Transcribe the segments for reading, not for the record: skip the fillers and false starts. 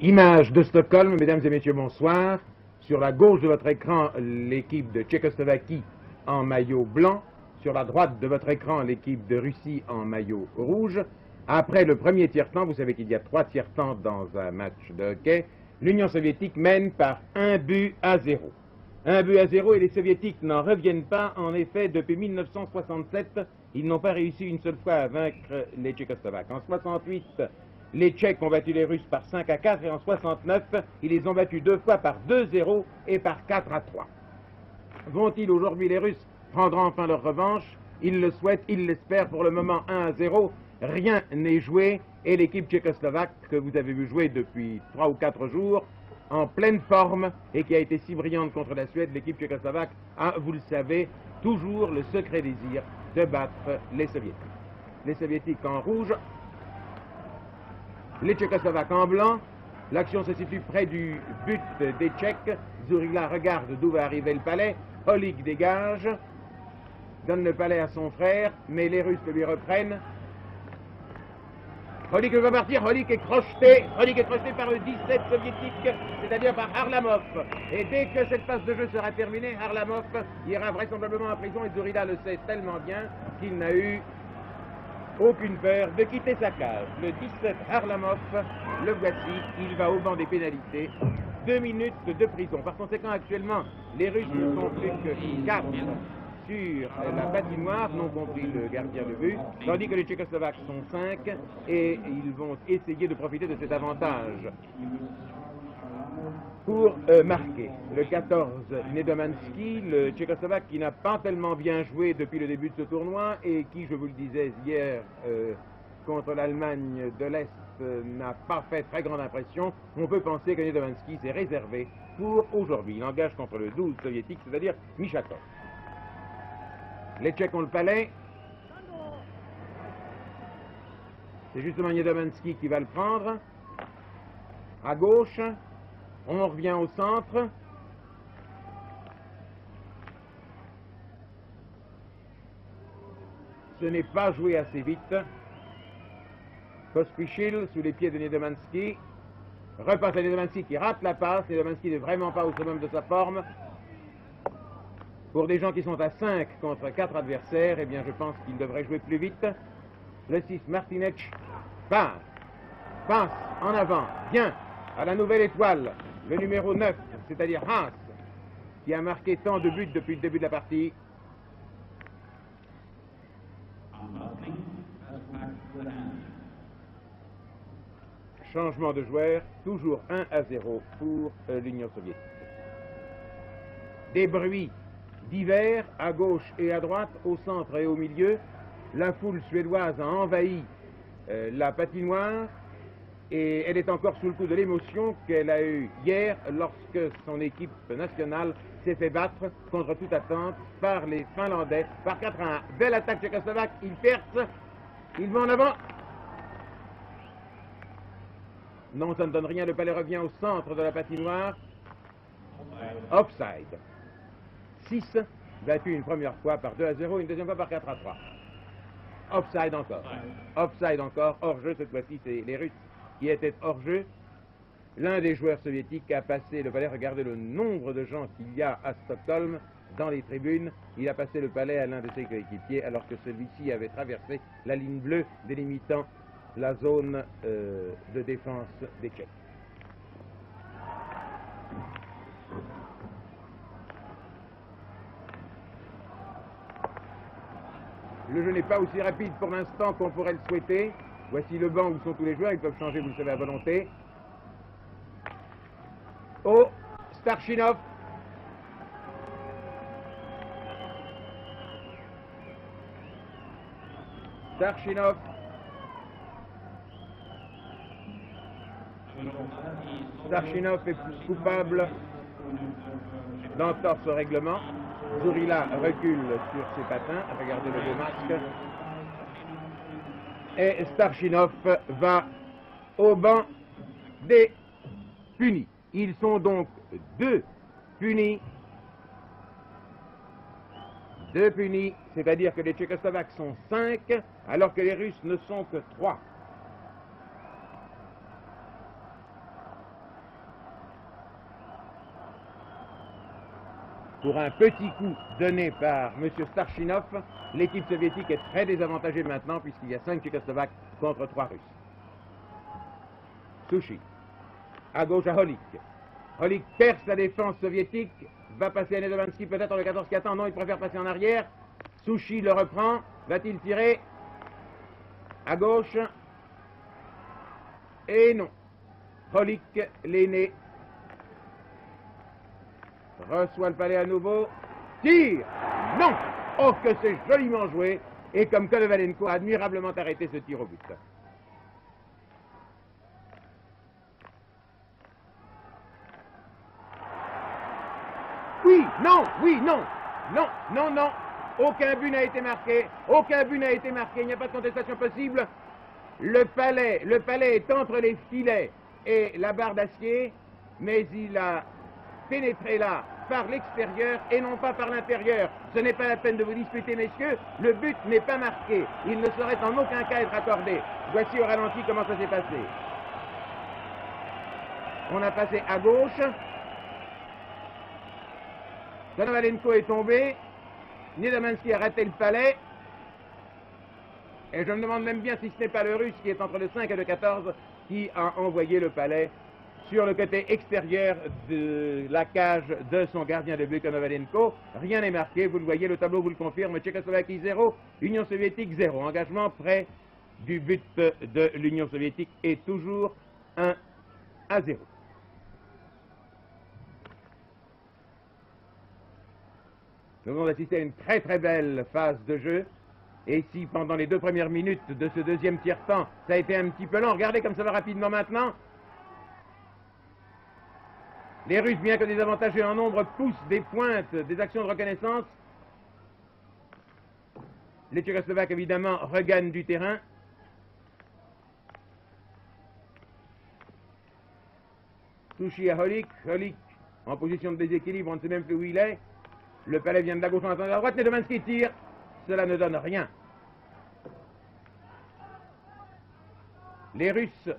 Image de Stockholm, mesdames et messieurs, bonsoir. Sur la gauche de votre écran, l'équipe de Tchécoslovaquie en maillot blanc. Sur la droite de votre écran, l'équipe de Russie en maillot rouge. Après le premier tiers-temps, vous savez qu'il y a 3 tiers-temps dans un match de hockey, l'Union soviétique mène par 1-0. 1-0 et les soviétiques n'en reviennent pas. En effet, depuis 1967, ils n'ont pas réussi une seule fois à vaincre les Tchécoslovaques. En 68, les Tchèques ont battu les Russes par 5-4 et en 69, ils les ont battus 2 fois par 2-0 et par 4-3. Vont-ils aujourd'hui, les Russes, prendre enfin leur revanche? Ils le souhaitent, ils l'espèrent. Pour le moment, 1-0, rien n'est joué et l'équipe tchécoslovaque que vous avez vu jouer depuis 3 ou 4 jours, en pleine forme et qui a été si brillante contre la Suède, l'équipe tchécoslovaque a, vous le savez, toujours le secret désir de battre les Soviétiques. Les Soviétiques en rouge, les Tchécoslovaques en blanc. L'action se situe près du but des Tchèques. Zurila regarde d'où va arriver le palais. Holik dégage, donne le palais à son frère, mais les Russes le lui reprennent. Holik va partir, Holik est crocheté par le 17 soviétique, c'est-à-dire par Harlamov. Et dès que cette phase de jeu sera terminée, Harlamov ira vraisemblablement en prison et Zurila le sait tellement bien qu'il n'a eu aucune peur de quitter sa cage. Le 17 Harlamov, le voici, il va au banc des pénalités. 2 minutes de prison. Par conséquent, actuellement, les Russes ne sont plus que 4 sur la patinoire, non compris le gardien de but, tandis que les Tchécoslovaques sont 5 et ils vont essayer de profiter de cet avantage pour marquer. Le 14, Nedomansky, le Tchécoslovaque qui n'a pas tellement bien joué depuis le début de ce tournoi et qui, je vous le disais hier, contre l'Allemagne de l'Est, n'a pas fait très grande impression. On peut penser que Nedomansky s'est réservé pour aujourd'hui. Il engage contre le 12 soviétique, c'est-à-dire Mishakov. Les Tchèques ont le palais. C'est justement Nedomansky qui va le prendre. À gauche. On revient au centre. Ce n'est pas joué assez vite. Pospichil sous les pieds de Nedomansky. Repasse à Nedomansky qui rate la passe. Nedomansky n'est vraiment pas au summum de sa forme. Pour des gens qui sont à 5 contre 4 adversaires, eh bien je pense qu'il devrait jouer plus vite. Le 6, Martinec, passe en avant, bien, à la nouvelle étoile, le numéro 9, c'est-à-dire Haas, qui a marqué tant de buts depuis le début de la partie. Changement de joueur, toujours 1-0 pour l'Union soviétique. Des bruits divers à gauche et à droite, au centre et au milieu. La foule suédoise a envahi la patinoire et elle est encore sous le coup de l'émotion qu'elle a eue hier lorsque son équipe nationale s'est fait battre contre toute attente par les Finlandais par 4-1. Belle attaque tchécoslovaque, il perce, il va en avant. Non, ça ne donne rien, le palais revient au centre de la patinoire. Offside. 6, battu une première fois par 2-0, une deuxième fois par 4-3. Offside encore. Offside encore, hors-jeu, cette fois-ci, c'est les Russes qui étaient hors-jeu. L'un des joueurs soviétiques a passé le palais, regardez le nombre de gens qu'il y a à Stockholm dans les tribunes. Il a passé le palais à l'un de ses coéquipiers alors que celui-ci avait traversé la ligne bleue délimitant la zone de défense des Tchèques. Le jeu n'est pas aussi rapide pour l'instant qu'on pourrait le souhaiter. Voici le banc où sont tous les joueurs, ils peuvent changer, vous le savez, à volonté. Oh, Starchinov. Starchinov. Starchinov est coupable d'entorse au règlement. Zurila recule sur ses patins, regardez le beau masque. Et Starchinov va au banc des punis. Ils sont donc 2 punis. 2 punis, c'est-à-dire que les Tchécoslovaques sont 5, alors que les Russes ne sont que 3. pour un petit coup donné par M. Starchinov, l'équipe soviétique est très désavantagée maintenant puisqu'il y a 5 Tchécoslovaques contre 3 Russes. Souchi. À gauche à Holik. Holik perce la défense soviétique, va passer à Nedomansky peut-être le 14 qui attend, non, il préfère passer en arrière. Souchi le reprend, va-t-il tirer? À gauche. Et non. Holik, l'aîné, reçoit le palais à nouveau. Tire! Non! Oh, que c'est joliment joué! Et comme Konovalenko a admirablement arrêté ce tir au but. Oui, non, oui, non, non, non, non. Aucun but n'a été marqué. Aucun but n'a été marqué. Il n'y a pas de contestation possible. Le palais est entre les filets et la barre d'acier, mais il a pénétré là par l'extérieur et non pas par l'intérieur. Ce n'est pas la peine de vous disputer, messieurs. Le but n'est pas marqué. Il ne saurait en aucun cas être accordé. Voici au ralenti comment ça s'est passé. On a passé à gauche. Konovalenko est tombé. Nedomansky a raté le palais. Et je me demande même bien si ce n'est pas le Russe qui est entre le 5 et le 14 qui a envoyé le palais sur le côté extérieur de la cage de son gardien de but Konovalenko. Rien n'est marqué, vous le voyez, le tableau vous le confirme. Tchécoslovaquie 0, Union soviétique 0. Engagement près du but de l'Union soviétique est toujours 1-0. Nous avons assisté à une très très belle phase de jeu. Et si pendant les 2 premières minutes de ce deuxième tiers-temps, ça a été un petit peu lent, regardez comme ça va rapidement maintenant. Les Russes, bien que désavantagés en nombre, poussent des pointes, des actions de reconnaissance. Les Tchécoslovaques, évidemment, regagnent du terrain. Souchi à Holik. Holik en position de déséquilibre, on ne sait même plus où il est. Le palais vient de la gauche, on attend de la droite. Nedomansky tire. Cela ne donne rien. Les Russes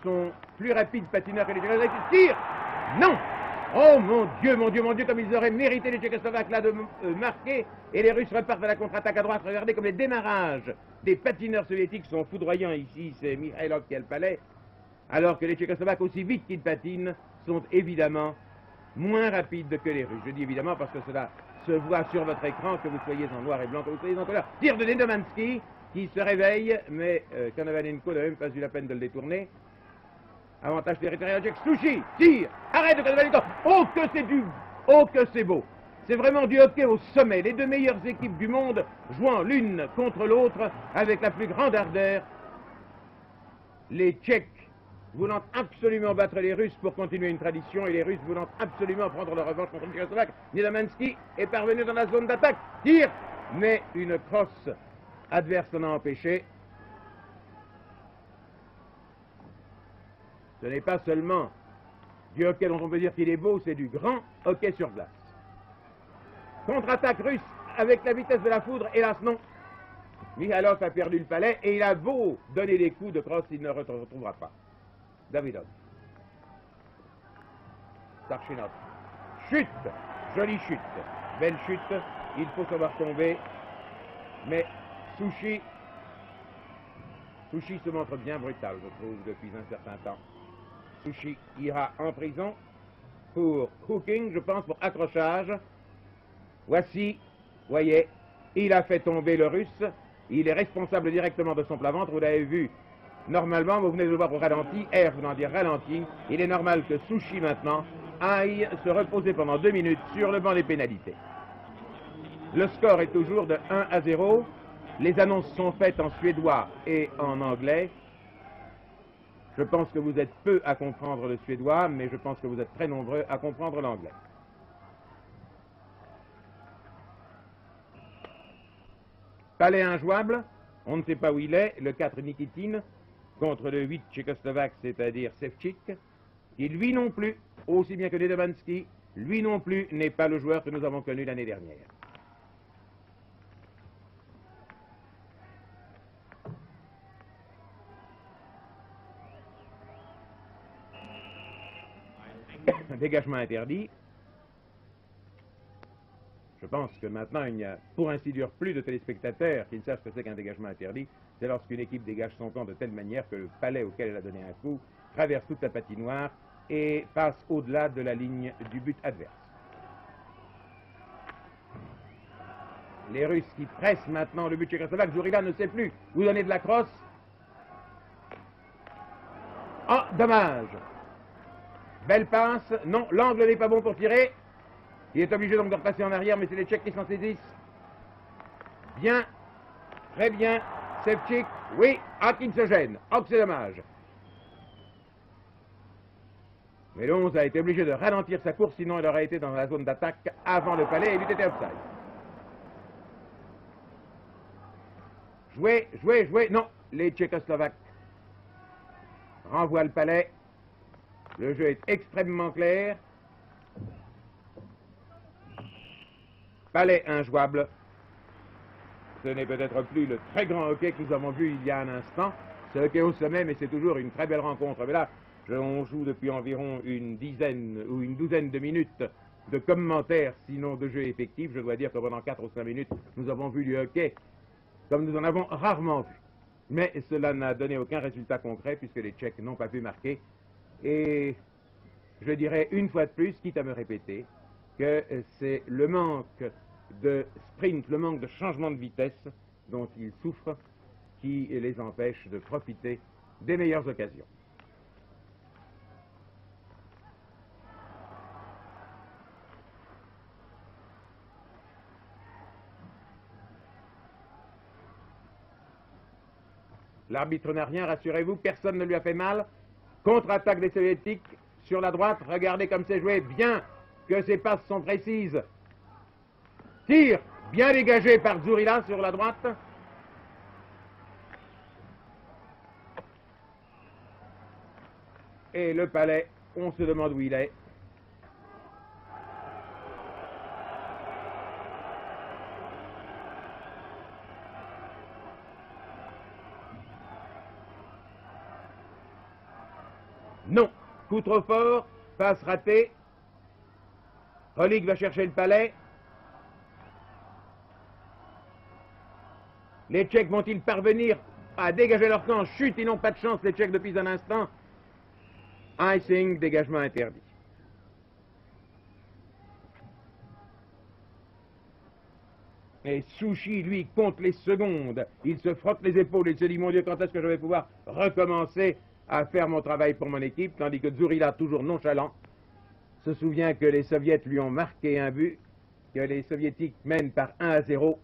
sont plus rapides patineurs que les Tchécoslovaques. Tire! Non! Oh mon Dieu, mon Dieu, mon Dieu, comme ils auraient mérité les Tchécoslovaques là de marquer. Et les Russes repartent à la contre-attaque à droite. Regardez comme les démarrages des patineurs soviétiques sont foudroyants ici. C'est Mikhailov qui a le palais. Alors que les Tchécoslovaques, aussi vite qu'ils patinent, sont évidemment moins rapides que les Russes. Je dis évidemment parce que cela se voit sur votre écran, que vous soyez en noir et blanc, que vous soyez en couleur. Tir de Nedomansky qui se réveille, mais Konovalenko n'a même pas eu la peine de le détourner. Avantage territorial tchèque. Souchi, tire, arrête de Konovalenko. Oh que c'est du... Oh que c'est beau. C'est vraiment du hockey au sommet. Les 2 meilleures équipes du monde jouant l'une contre l'autre avec la plus grande ardeur. Les Tchèques voulant absolument battre les Russes pour continuer une tradition et les Russes voulant absolument prendre leur revanche contre les Tchécoslovaques. Nedomansky est parvenu dans la zone d'attaque. Tire, mais une crosse adverse l'en a empêché. Ce n'est pas seulement du hockey dont on peut dire qu'il est beau, c'est du grand hockey sur glace. Contre-attaque russe avec la vitesse de la foudre, hélas non. Mikhailov a perdu le palais et il a beau donner des coups de crosse, il ne retrouvera pas. Davidov. Starchinov. Chute! Jolie chute. Belle chute. Il faut savoir tomber. Mais Souchi se montre bien brutal, je trouve, depuis un certain temps. Souchi ira en prison pour hooking, je pense, pour accrochage. Voici, voyez, il a fait tomber le Russe. Il est responsable directement de son plat-ventre, vous l'avez vu. Normalement, vous venez de le voir au ralenti, R voulant dire ralenti, il est normal que Souchi maintenant aille se reposer pendant 2 minutes sur le banc des pénalités. Le score est toujours de 1-0. Les annonces sont faites en suédois et en anglais. Je pense que vous êtes peu à comprendre le suédois, mais je pense que vous êtes très nombreux à comprendre l'anglais. Palais injouable, on ne sait pas où il est, le 4 Nikitin, contre le 8 tchécoslovaque, c'est-à-dire Sevchik, qui lui non plus, aussi bien que Nedomansky, lui non plus n'est pas le joueur que nous avons connu l'année dernière. Dégagement interdit. Je pense que maintenant, il n'y a, pour ainsi dire, plus de téléspectateurs qui ne savent ce que c'est qu'un dégagement interdit. C'est lorsqu'une équipe dégage son camp de telle manière que le palais auquel elle a donné un coup traverse toute la patinoire et passe au-delà de la ligne du but adverse. Les Russes qui pressent maintenant le but tchécoslovaque. Djourila ne sait plus où donner de la crosse. Oh, dommage. Belle passe. Non, l'angle n'est pas bon pour tirer. Il est obligé donc de repasser en arrière, mais c'est les Tchèques qui s'en saisissent. Bien. Très bien. Ševčík. Oui. Ah, qui ne se gêne. Oh, que c'est dommage. Mais le 11 a été obligé de ralentir sa course, sinon il aurait été dans la zone d'attaque avant le palais et il eût été offside. Jouez, jouez, jouez. Non, les Tchécoslovaques renvoient le palais. Le jeu est extrêmement clair. Palais injouable. Ce n'est peut-être plus le très grand hockey que nous avons vu il y a un instant. C'est hockey au sommet, mais c'est toujours une très belle rencontre. Mais là, on joue depuis environ une dizaine ou une douzaine de minutes de commentaires, sinon de jeu effectif. Je dois dire que pendant 4 ou 5 minutes, nous avons vu du hockey comme nous en avons rarement vu. Mais cela n'a donné aucun résultat concret puisque les Tchèques n'ont pas pu marquer. Et je dirais une fois de plus, quitte à me répéter, que c'est le manque de sprint, le manque de changement de vitesse dont ils souffrent qui les empêche de profiter des meilleures occasions. L'arbitre n'a rien, rassurez-vous, personne ne lui a fait mal. Contre-attaque des Soviétiques sur la droite, regardez comme c'est joué, bien que ces passes sont précises. Tir, bien dégagé par Djourila sur la droite. Et le palais, on se demande où il est. Non, coup trop fort, passe ratée. Rolik va chercher le palais. Les Tchèques vont-ils parvenir à dégager leur camp? Chut, ils n'ont pas de chance, les Tchèques, depuis un instant. Icing, dégagement interdit. Et Souchi, lui, compte les secondes. Il se frotte les épaules, il se dit, mon Dieu, quand est-ce que je vais pouvoir recommencer à faire mon travail pour mon équipe, tandis que Djourila, toujours nonchalant, se souvient que les Soviets lui ont marqué un but, que les Soviétiques mènent par 1-0,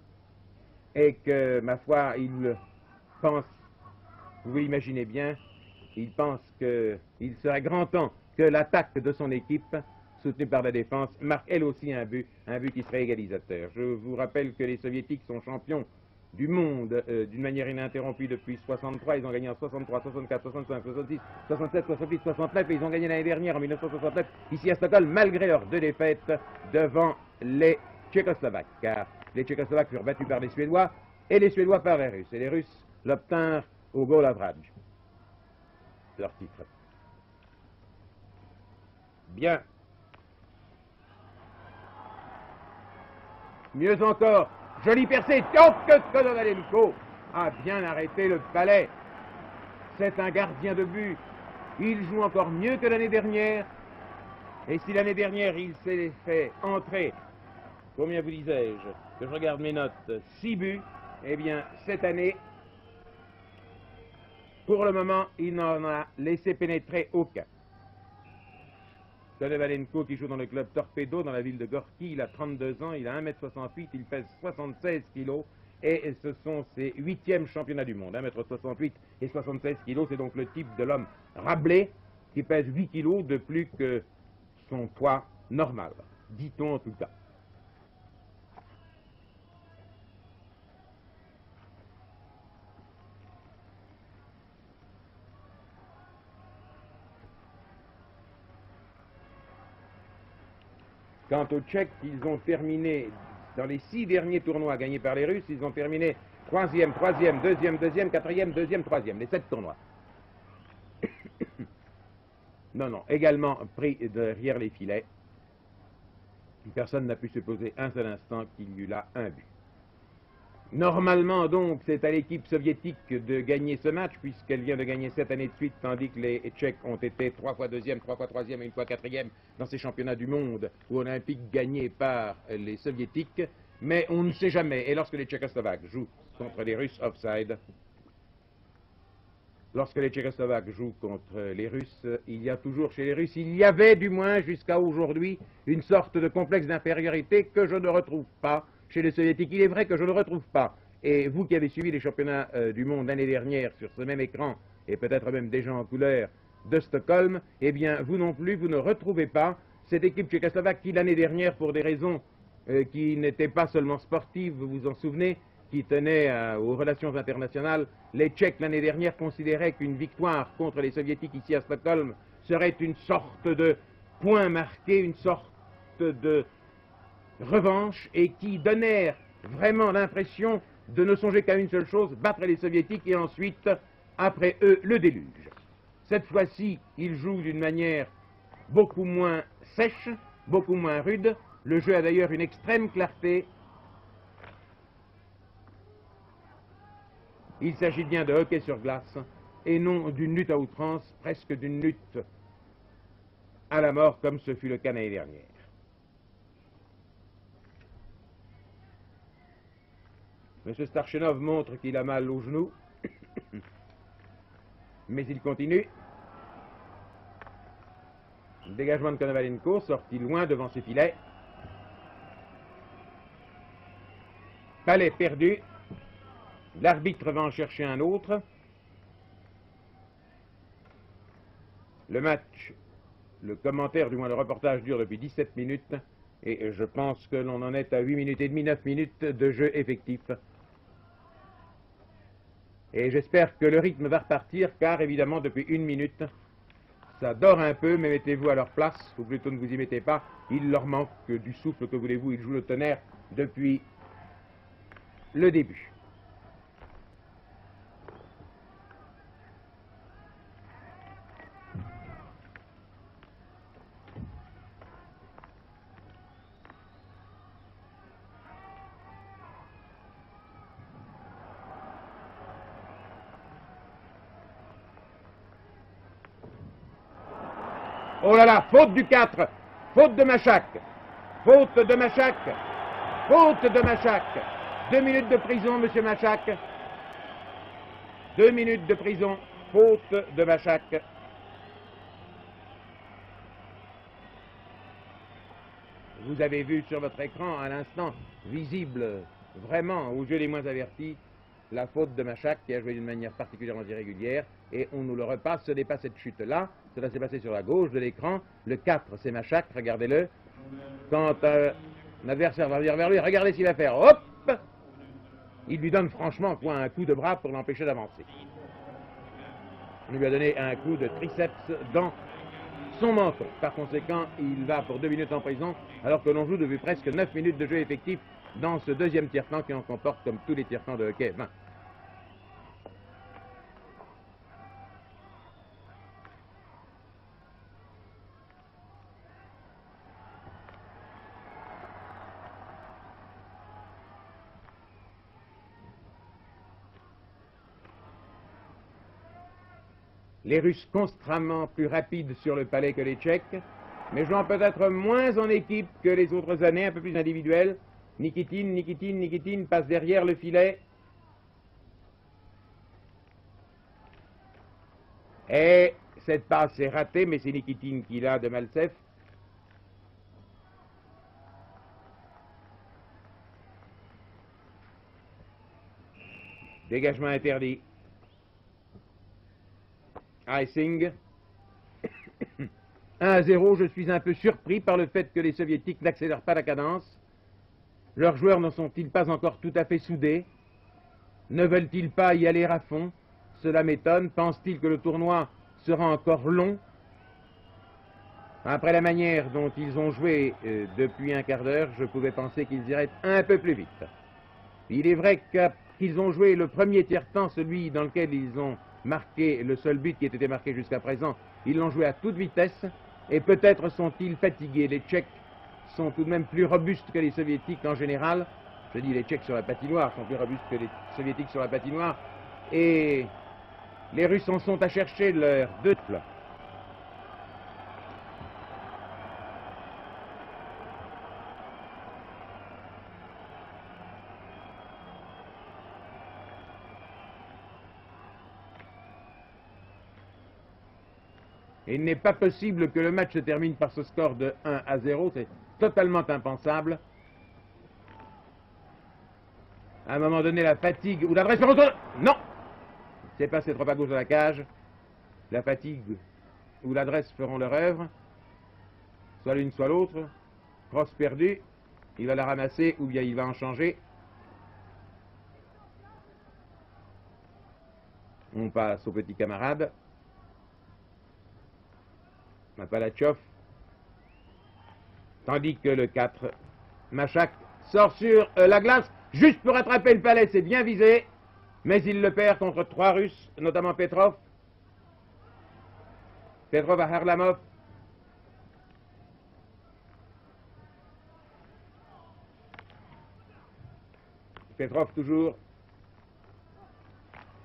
et que, ma foi, il pense, vous imaginez bien, il pense qu'il serait grand temps que l'attaque de son équipe, soutenue par la défense, marque elle aussi un but qui serait égalisateur. Je vous rappelle que les Soviétiques sont champions du monde d'une manière ininterrompue depuis 63. Ils ont gagné en 63, 64, 65, 66, 67, 68, 69 et ils ont gagné l'année dernière en 1969 ici à Stockholm malgré leurs 2 défaites devant les Tchécoslovaques. Car les Tchécoslovaques furent battus par les Suédois et les Suédois par les Russes. Et les Russes l'obtinrent au goal average, leur titre. Bien. Mieux encore, jolie percée, oh que Konovalenko a bien arrêté le palais. C'est un gardien de but. Il joue encore mieux que l'année dernière. Et si l'année dernière il s'est fait entrer, combien vous disais-je, que je regarde mes notes, 6 buts, eh bien cette année, pour le moment, il n'en a laissé pénétrer aucun. Konovalenko qui joue dans le club Torpedo dans la ville de Gorky, il a 32 ans, il a 1m68, il pèse 76 kg et ce sont ses 8e championnats du monde. 1m68 et 76 kg, c'est donc le type de l'homme Rabelais qui pèse 8 kg de plus que son poids normal, dit-on en tout cas. Quant aux Tchèques, ils ont terminé, dans les 6 derniers tournois gagnés par les Russes, ils ont terminé 3e, 3e, 2e, 2e, 4e, 2e, 3e, les 7 tournois. Non, non, également pris derrière les filets. Personne n'a pu se poser un seul instant qu'il y eut là un but. Normalement, donc, c'est à l'équipe soviétique de gagner ce match, puisqu'elle vient de gagner 7 années de suite, tandis que les Tchèques ont été 3 fois deuxième, 3 fois troisième et 1 fois quatrième dans ces championnats du monde ou olympiques gagnés par les soviétiques. Mais on ne sait jamais. Et lorsque les Tchécoslovaques jouent contre les Russes offside, lorsque les Tchécoslovaques jouent contre les Russes, il y a toujours chez les Russes, il y avait du moins jusqu'à aujourd'hui, une sorte de complexe d'infériorité que je ne retrouve pas chez les Soviétiques. Il est vrai que je ne retrouve pas. Et vous qui avez suivi les championnats du monde l'année dernière sur ce même écran, et peut-être même déjà en couleur, de Stockholm, eh bien, vous non plus, vous ne retrouvez pas cette équipe tchécoslovaque qui, l'année dernière, pour des raisons qui n'étaient pas seulement sportives, vous vous en souvenez, qui tenait aux relations internationales, les Tchèques l'année dernière considéraient qu'une victoire contre les Soviétiques ici à Stockholm serait une sorte de point marqué, une sorte de revanche, et qui donnèrent vraiment l'impression de ne songer qu'à une seule chose, battre les Soviétiques et ensuite, après eux, le déluge. Cette fois-ci, ils jouent d'une manière beaucoup moins sèche, beaucoup moins rude. Le jeu a d'ailleurs une extrême clarté. Il s'agit bien de hockey sur glace et non d'une lutte à outrance, presque d'une lutte à la mort comme ce fut le cas l'année dernière. M. Starchenov montre qu'il a mal au genou, mais il continue. Dégagement de Konovalenko, sorti loin devant ses filets. Palais perdu. L'arbitre va en chercher un autre. Le match, le commentaire, du moins le reportage, dure depuis 17 minutes. Et je pense que l'on en est à 8 minutes et demie, 9 minutes de jeu effectif. Et j'espère que le rythme va repartir, car évidemment, depuis 1 minute, ça dort un peu, mais mettez-vous à leur place, ou plutôt ne vous y mettez pas. Il leur manque du souffle, que voulez-vous, ils jouent le tonnerre depuis le début. Oh là là, faute du 4, faute de Machak, faute de Machak, faute de Machak. 2 minutes de prison, monsieur Machak. 2 minutes de prison, faute de Machak. Vous avez vu sur votre écran à l'instant, visible vraiment aux yeux les moins avertis, la faute de Machak qui a joué d'une manière particulièrement irrégulière, et on nous le repasse. Ce n'est pas cette chute-là, cela s'est passé sur la gauche de l'écran. Le 4, c'est Machak, regardez-le. Quand un adversaire va venir vers lui, regardez ce qu'il va faire. Hop! Il lui donne franchement un coup de bras pour l'empêcher d'avancer. Il lui a donné un coup de triceps dans son menton. Par conséquent, il va pour 2 minutes en prison, alors que l'on joue depuis presque 9 minutes de jeu effectif dans ce deuxième tiers-temps qui en comporte, comme tous les tiers-temps de hockey, 20. Les Russes constamment plus rapides sur le palais que les Tchèques, mais jouant peut-être moins en équipe que les autres années, un peu plus individuels. Nikitin passe derrière le filet. Et cette passe est ratée, mais c'est Nikitin qui l'a de Maltsev. Dégagement interdit. Icing. 1-0, je suis un peu surpris par le fait que les Soviétiques n'accélèrent pas la cadence. Leurs joueurs n'en sont-ils pas encore tout à fait soudés? Ne veulent-ils pas y aller à fond? Cela m'étonne. Pensent-ils que le tournoi sera encore long? Après la manière dont ils ont joué depuis un quart d'heure, je pouvais penser qu'ils iraient un peu plus vite. Il est vrai qu'ils ont joué le premier tiers-temps, celui dans lequel ils ont marqué le seul but qui ait été marqué jusqu'à présent. Ils l'ont joué à toute vitesse, et peut-être sont-ils fatigués. Les Tchèques sont tout de même plus robustes que les Soviétiques en général. Je dis les Tchèques sur la patinoire sont plus robustes que les Soviétiques sur la patinoire. Et les Russes en sont à chercher leur duple. Et il n'est pas possible que le match se termine par ce score de 1-0, c'est totalement impensable. À un moment donné, la fatigue ou l'adresse se retourne. Non, c'est passé trop à gauche de la cage. La fatigue ou l'adresse feront leur œuvre. Soit l'une, soit l'autre. Cross perdu. Il va la ramasser ou bien il va en changer. On passe au petit camarade. Palachov. Tandis que le 4, Machak, sort sur la glace, juste pour attraper le palais, c'est bien visé, mais il le perd contre 3 Russes, notamment Petrov. Petrov à Harlamov. Petrov toujours.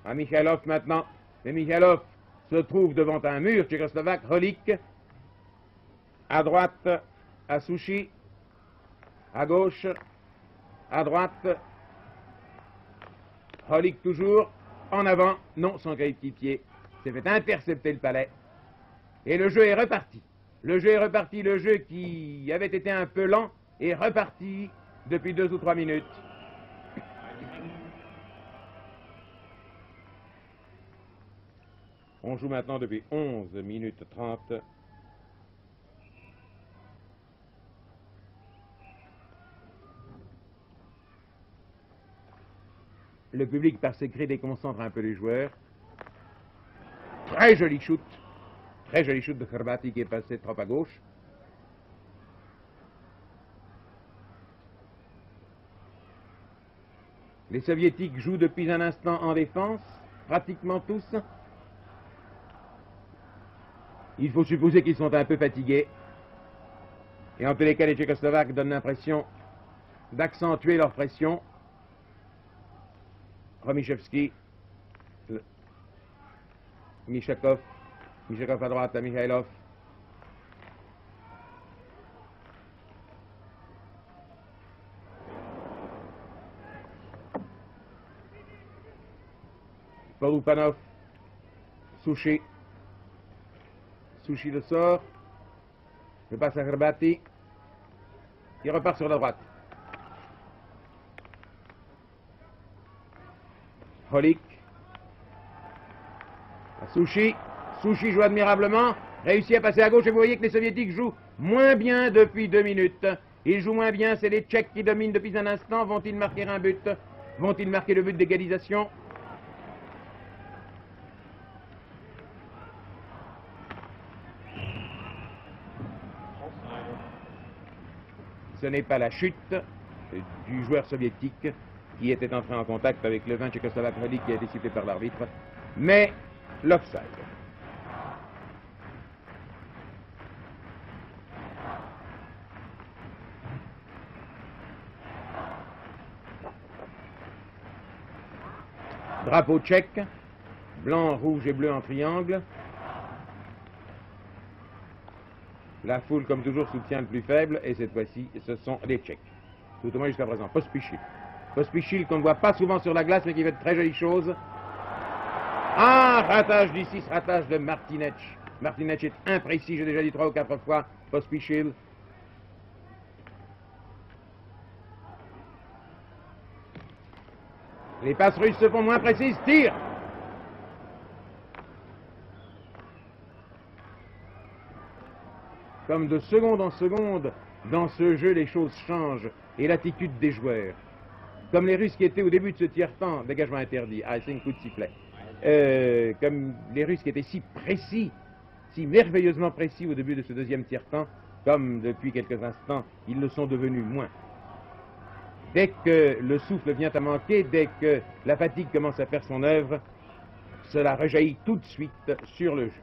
À Mikhailov maintenant. Et Mikhailov se trouve devant un mur tchécoslovaque, Holik. À droite, à Souchi. À gauche, à droite. Holik toujours. En avant, non, son coéquipier s'est fait intercepter le palais. Et le jeu est reparti. Le jeu est reparti, le jeu qui avait été un peu lent est reparti depuis 2 ou 3 minutes. On joue maintenant depuis 11 minutes 30. Le public, par ses cris, déconcentre un peu les joueurs. Très joli shoot. Très joli shoot de Khrbati qui est passé trop à gauche. Les Soviétiques jouent depuis un instant en défense, pratiquement tous. Il faut supposer qu'ils sont un peu fatigués. Et en tous les cas, les Tchécoslovaques donnent l'impression d'accentuer leur pression. Romichevski, Mishakov à droite à Mikhailov. Polupanov, Souchi. Souchi le sort. Je passe à Khrbati. Il repart sur la droite. Holik. Souchi. Souchi joue admirablement. Réussit à passer à gauche et vous voyez que les Soviétiques jouent moins bien depuis 2 minutes. Ils jouent moins bien, c'est les Tchèques qui dominent depuis un instant. Vont-ils marquer un but? Vont-ils marquer le but d'égalisation? Ce n'est pas la chute du joueur soviétique qui était entré en contact avec le 20 tchécoslovaque Holik qui a été sifflé par l'arbitre, mais l'offside. Drapeau tchèque, blanc, rouge et bleu en triangle. La foule, comme toujours, soutient le plus faible, et cette fois-ci, ce sont les Tchèques. Tout au moins jusqu'à présent. Pospichil. Pospichil qu'on ne voit pas souvent sur la glace, mais qui fait de très jolies choses. Ah, ratage d'ici, ratage de Martinec. Martinec est imprécis, j'ai déjà dit 3 ou 4 fois. Pospichil. Les passes russes se font moins précises. Tire. Comme de seconde en seconde, dans ce jeu, les choses changent et l'attitude des joueurs. Comme les Russes qui étaient au début de ce tiers-temps, dégagement interdit, c'est un coup de sifflet. Comme les Russes qui étaient si précis, si merveilleusement précis au début de ce deuxième tiers-temps, comme depuis quelques instants, ils le sont devenus moins. Dès que le souffle vient à manquer, dès que la fatigue commence à faire son œuvre, cela rejaillit tout de suite sur le jeu.